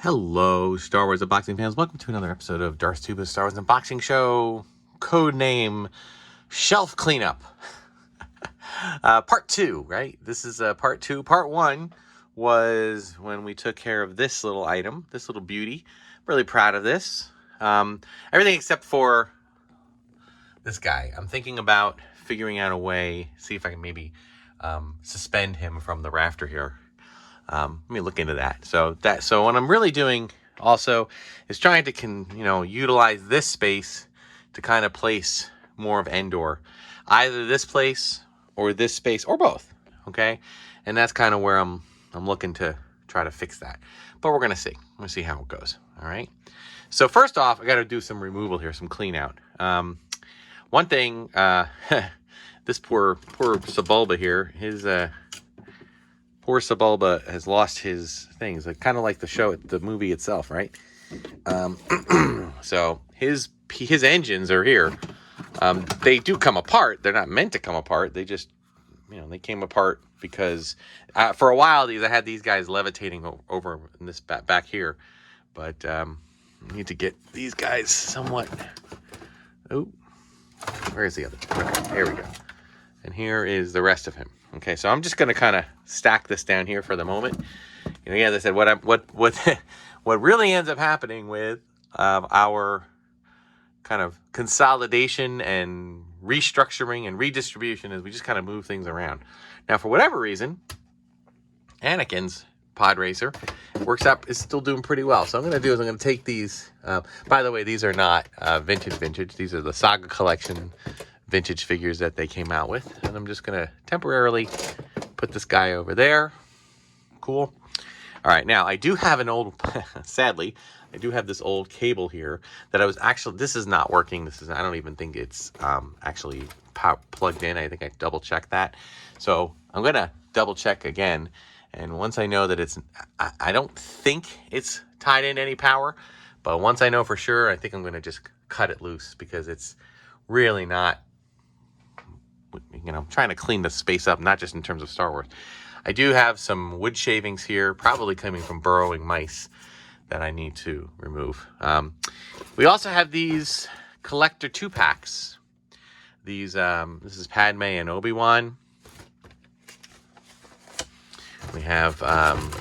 Hello, Star Wars unboxing fans. Welcome to another episode of Darth Tuba's Star Wars Unboxing Show. Codename Shelf Cleanup. Part 2, right? This is part 2. Part 1 was when we took care of this little item, this little beauty. Really proud of this. Everything except for this guy. I'm thinking about figuring out a way, see if I can maybe suspend him from the rafter here. Let me look into that. So what I'm really doing also is trying to utilize this space to kind of place more of Endor, either this place or this space or both. Okay, and that's kind of where I'm looking to try to fix that. But we're gonna see. We're gonna see how it goes. All right. So first off, I got to do some removal here, some clean out. One thing, this poor Sebulba here, his poor Sebulba has lost his things, like kind of like the movie itself, right? So his engines are here. They do come apart. They're not meant to come apart. They just, they came apart because for a while I had these guys levitating over in this back here, but I need to get these guys somewhat. Oh, where's the other? Okay, here we go. And here is the rest of him. Okay, so I'm just going to kind of stack this down here for the moment. As I said, what really ends up happening with our kind of consolidation and restructuring and redistribution is we just kind of move things around. Now, for whatever reason, Anakin's pod racer is still doing pretty well. So I'm going to take these. By the way, these are not vintage. These are the Saga Collection vintage figures that they came out with, and I'm just gonna temporarily put this guy over there. Cool. All right, now I do have an old sadly I do have this old cable here that I was actually, this is not working. I don't even think it's actually plugged in. I think I double checked that, so I'm gonna double check again, and once I know that it's, I don't think it's tied in any power, but once I know for sure, I think I'm gonna just cut it loose, because it's really not, trying to clean the space up, not just in terms of Star Wars. I do have some wood shavings here, probably coming from burrowing mice, that I need to remove. We also have these collector 2-packs. These, this is Padme and Obi-Wan. We have, I'm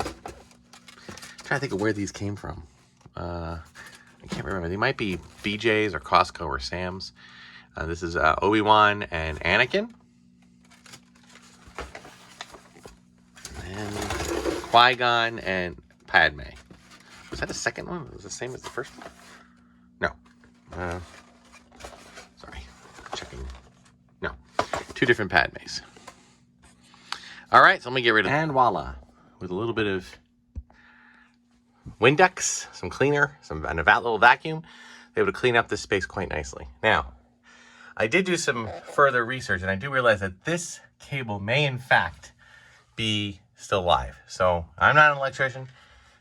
trying to think of where these came from. I can't remember. They might be BJ's or Costco or Sam's. This is Obi-Wan and Anakin. And Qui-Gon and Padme. Was that the second one? Was it the same as the first one? No. Sorry. Checking. No. 2 different Padmes. All right, so let me get rid of... And voila. With a little bit of Windex, some cleaner, and a little vacuum, they able to clean up this space quite nicely. Now, I did do some further research, and I do realize that this cable may, in fact, be still live. So I'm not an electrician.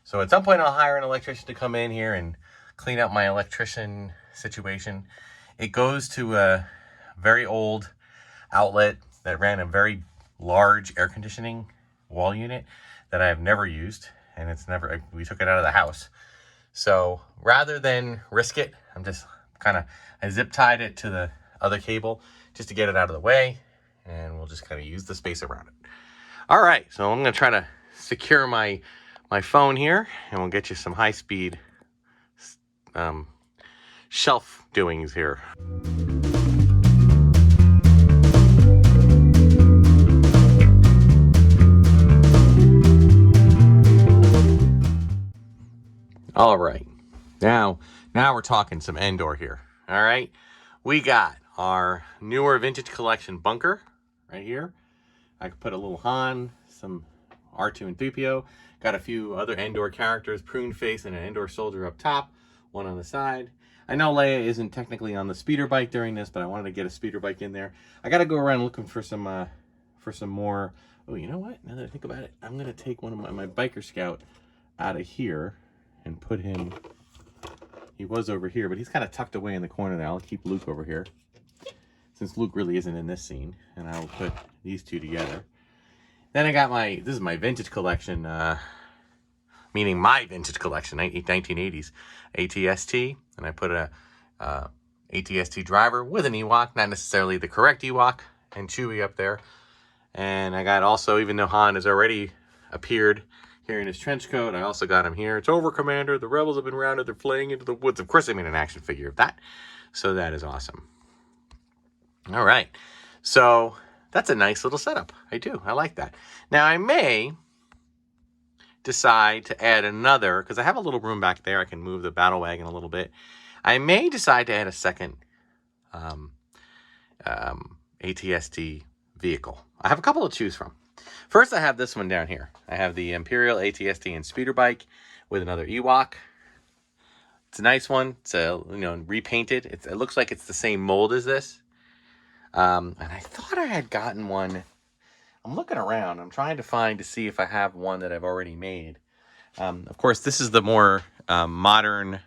So at some point, I'll hire an electrician to come in here and clean up my electrician situation. It goes to a very old outlet that ran a very large air conditioning wall unit that I have never used, and we took it out of the house. So rather than risk it, I zip tied it to the other cable just to get it out of the way, and we'll just kind of use the space around it. All right, so I'm going to try to secure my phone here, and we'll get you some high-speed shelf doings here. All right, now we're talking some Endor here. All right, we got our newer vintage collection bunker right here. I could put a little Han, some R2 and 3PO. Got a few other Endor characters, Prune Face and an Endor soldier up top, one on the side. I know Leia isn't technically on the speeder bike during this, but I wanted to get a speeder bike in there. I got to go around looking for some more. Oh, you know what? Now that I think about it, I'm going to take one of my biker scout out of here and put him. He was over here, but he's kind of tucked away in the corner there. I'll keep Luke over here, since Luke really isn't in this scene, and I'll put these two together. Then I got this is my vintage collection meaning my vintage collection, 1980s ATST, and I put a ATST driver with an Ewok, not necessarily the correct Ewok, and Chewie up there. And I got also, even though Han has already appeared here in his trench coat, I also got him here. It's over, Commander. The rebels have been rounded. They're fleeing into the woods. Of course, I made an action figure of that. So that is awesome. All right. So that's a nice little setup. I like that. Now, I may decide to add another, because I have a little room back there. I can move the battle wagon a little bit. I may decide to add a second ATST vehicle. I have a couple to choose from. First, I have this one down here. I have the Imperial ATST and speeder bike with another Ewok. It's a nice one. It's repainted. It looks like it's the same mold as this. And I thought I had gotten one. I'm looking around. I'm trying to see if I have one that I've already made. Of course, this is the more modern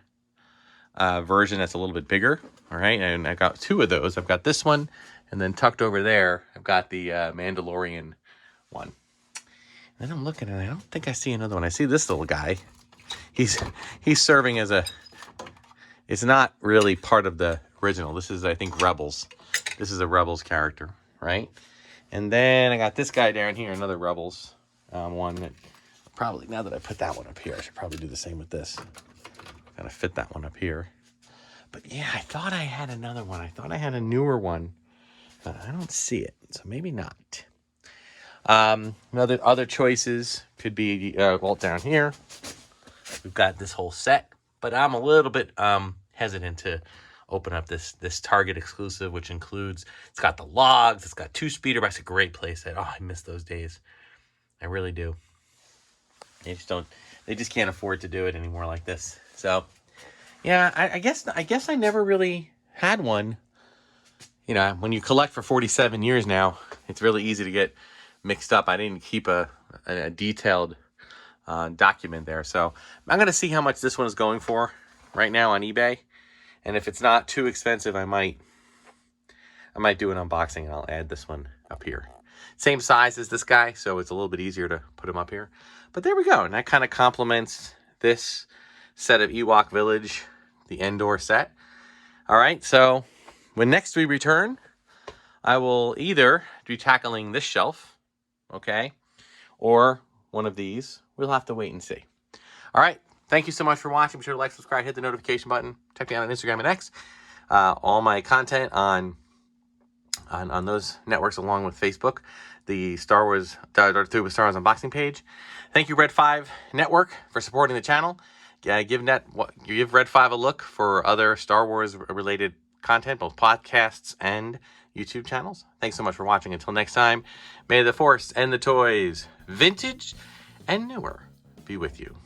version that's a little bit bigger. All right, and I got two of those. I've got this one, and then tucked over there, I've got the Mandalorian one. And then I'm looking, and I don't think I see another one. I see this little guy. He's serving as it's not really part of the original. This is, I think, Rebels. This is a Rebels character, right? And then I got this guy down here, another Rebels one that probably, now that I put that one up here, I should probably do the same with this. Gotta fit that one up here. But yeah, I thought I had another one. I thought I had a newer one. But I don't see it, so maybe not. Other choices could be Walt down here. We've got this whole set, but I'm a little bit hesitant to open up this Target exclusive, which includes, it's got the logs, it's got 2 speeder bikes, a great playset. Oh, I miss those days. I really do. They just can't afford to do it anymore like this. So, yeah, I guess I never really had one. You know, when you collect for 47 years now, it's really easy to get mixed up. I didn't keep a detailed document there. So I'm going to see how much this one is going for right now on eBay. And if it's not too expensive, I might do an unboxing, and I'll add this one up here. Same size as this guy, so it's a little bit easier to put him up here. But there we go. And that kind of complements this set of Ewok Village, the Endor set. All right, so when next we return, I will either be tackling this shelf, okay, or one of these. We'll have to wait and see. All right, thank you so much for watching. Be sure to like, subscribe, hit the notification button. Check me out on Instagram and X. All my content on those networks, along with Facebook, the Star Wars Darth Tuba Star Wars unboxing page. Thank you, Red 5 Network, for supporting the channel. Give Red 5 a look for other Star Wars related content, both podcasts and YouTube channels. Thanks so much for watching. Until next time, may the Force and the toys, vintage and newer, be with you.